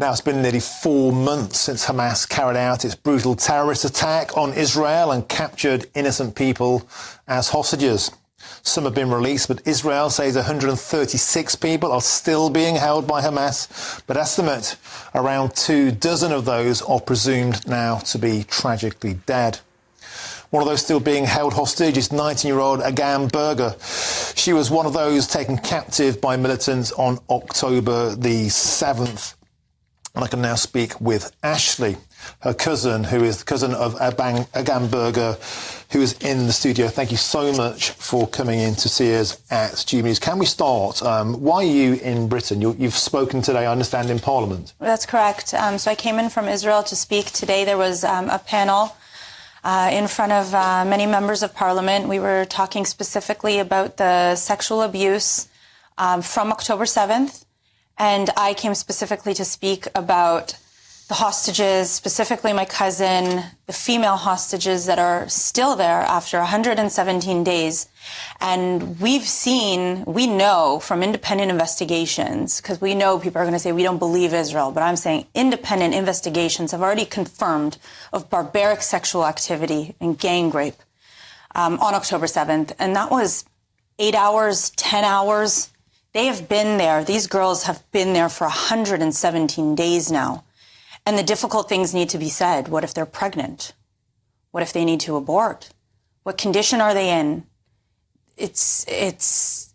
Now, it's been nearly 4 months since Hamas carried out its brutal terrorist attack on Israel and captured innocent people as hostages. Some have been released, but Israel says 136 people are still being held by Hamas, but estimate around 24 of those are presumed now to be tragically dead. One of those still being held hostage is 19-year-old Agam Berger. She was one of those taken captive by militants on October the 7th. And I can now speak with Ashley, her cousin, who is the cousin of Agam Berger, who is in the studio. Thank you so much for coming in to see us at Stu News. Can we start? Why are you in Britain? You've spoken today, I understand, in Parliament. That's correct. So I came in from Israel to speak today. There was a panel in front of many members of Parliament. We were talking specifically about the sexual abuse from October 7th. And I came specifically to speak about the hostages, specifically my cousin, the female hostages that are still there after 117 days. And we know from independent investigations, because we know people are going to say we don't believe Israel, but I'm saying independent investigations have already confirmed of barbaric sexual activity and gang rape on October 7th. And that was 8 hours, 10 hours. They have been there. These girls have been there for 117 days now. And the difficult things need to be said. What if they're pregnant? What if they need to abort? What condition are they in? It's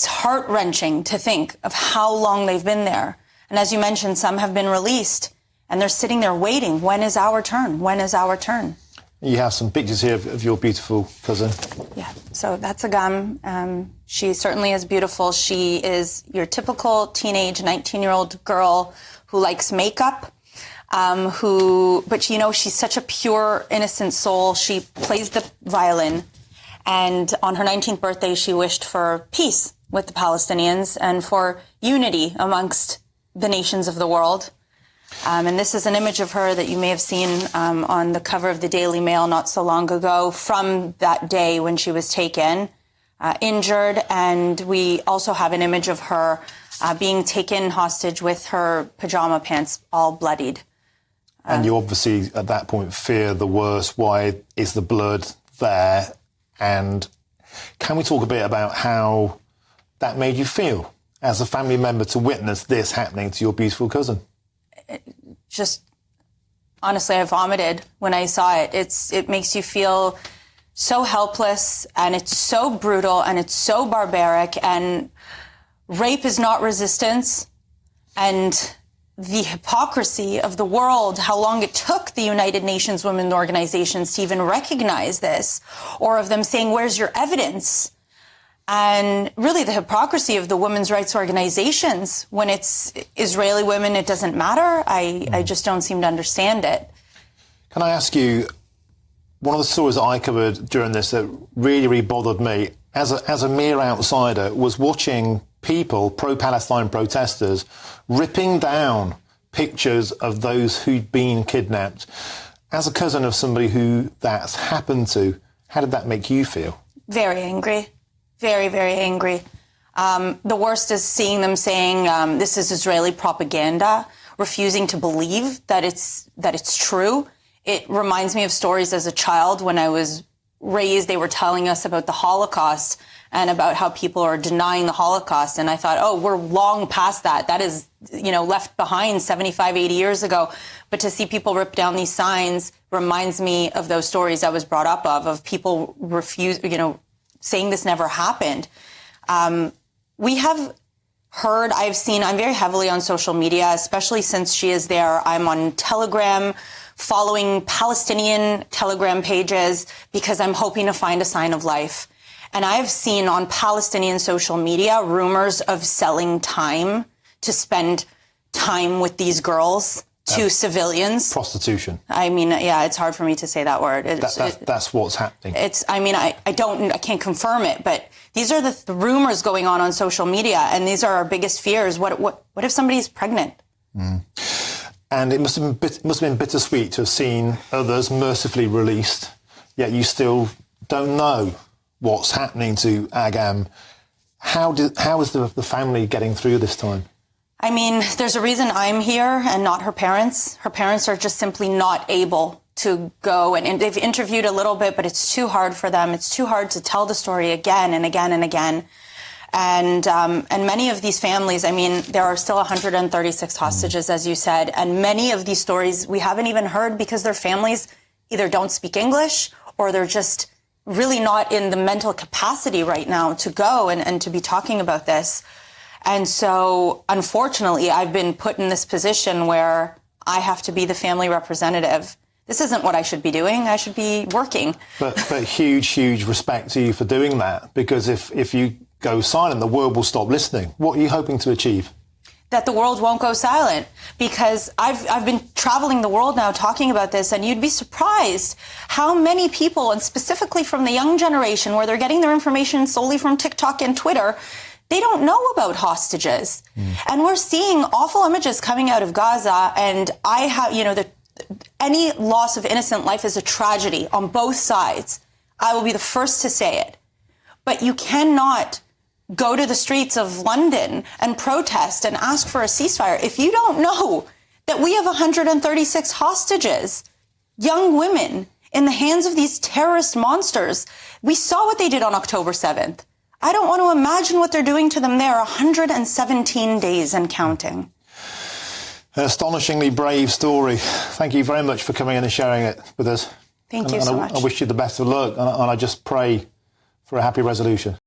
heart-wrenching to think of how long they've been there. And as you mentioned, some have been released and they're sitting there waiting. When is our turn? When is our turn? You have some pictures here of your beautiful cousin. Yeah, so that's Agam. She certainly is beautiful. She is your typical teenage 19-year-old girl who likes makeup, but you know, she's such a pure, innocent soul. She plays the violin. And on her 19th birthday, she wished for peace with the Palestinians and for unity amongst the nations of the world. And this is an image of her that you may have seen on the cover of the Daily Mail not so long ago from that day when she was taken, injured. And we also have an image of her being taken hostage with her pajama pants all bloodied. And you obviously, at that point, fear the worst. Why is the blood there? And can we talk a bit about how that made you feel as a family member to witness this happening to your beautiful cousin? Just honestly, I vomited when I saw it. It makes you feel so helpless, and it's so brutal, and it's so barbaric, and rape is not resistance. And the hypocrisy of the world, how long it took the United Nations Women Organizations to even recognize this, or of them saying, where's your evidence? And really the hypocrisy of the women's rights organizations. When it's Israeli women, it doesn't matter. I just don't seem to understand it. Can I ask you, one of the stories that I covered during this that really bothered me as a mere outsider was watching people, pro-Palestine protesters, ripping down pictures of those who'd been kidnapped. As a cousin of somebody who that's happened to, how did that make you feel? Very angry. Very, very angry. The worst is seeing them saying this is Israeli propaganda, refusing to believe that it's true. It reminds me of stories as a child when I was raised. They were telling us about the Holocaust and about how people are denying the Holocaust. And I thought, oh, we're long past that. That is, left behind 75, 80 years ago. But to see people rip down these signs reminds me of those stories I was brought up of people saying this never happened. We have heard, I'm very heavily on social media, especially since she is there. I'm on Telegram, following Palestinian Telegram pages because I'm hoping to find a sign of life. And I've seen on Palestinian social media rumors of selling time to spend time with these girls to civilians. Prostitution. I mean, yeah, it's hard for me to say that word. That's what's happening. I can't confirm it, but these are the rumors going on social media, and these are our biggest fears. What if somebody's pregnant? Mm. And it must have been bittersweet to have seen others mercifully released, yet you still don't know what's happening to Agam. How is the family getting through this time? I mean, there's a reason I'm here and not her parents. Her parents are just simply not able to go, and they've interviewed a little bit, but it's too hard for them. It's too hard to tell the story again and again and again. And many of these families, I mean, there are still 136 hostages, as you said, and many of these stories we haven't even heard because their families either don't speak English or they're just really not in the mental capacity right now to go and to be talking about this. And so, unfortunately, I've been put in this position where I have to be the family representative. This isn't what I should be doing. I should be working. But huge respect to you for doing that, because if you go silent, the world will stop listening. What are you hoping to achieve? That the world won't go silent, because I've been traveling the world now talking about this, and you'd be surprised how many people, and specifically from the young generation, where they're getting their information solely from TikTok and Twitter, they don't know about hostages. And we're seeing awful images coming out of Gaza, and I have, any loss of innocent life is a tragedy on both sides. I will be the first to say it. But you cannot go to the streets of London and protest and ask for a ceasefire if you don't know that we have 136 hostages, young women, in the hands of these terrorist monsters. We saw what they did on October 7th. I don't want to imagine what they're doing to them there 117 days and counting. An astonishingly brave story. Thank you very much for coming in and sharing it with us. Thank you so much. I wish you the best of luck, and I just pray for a happy resolution.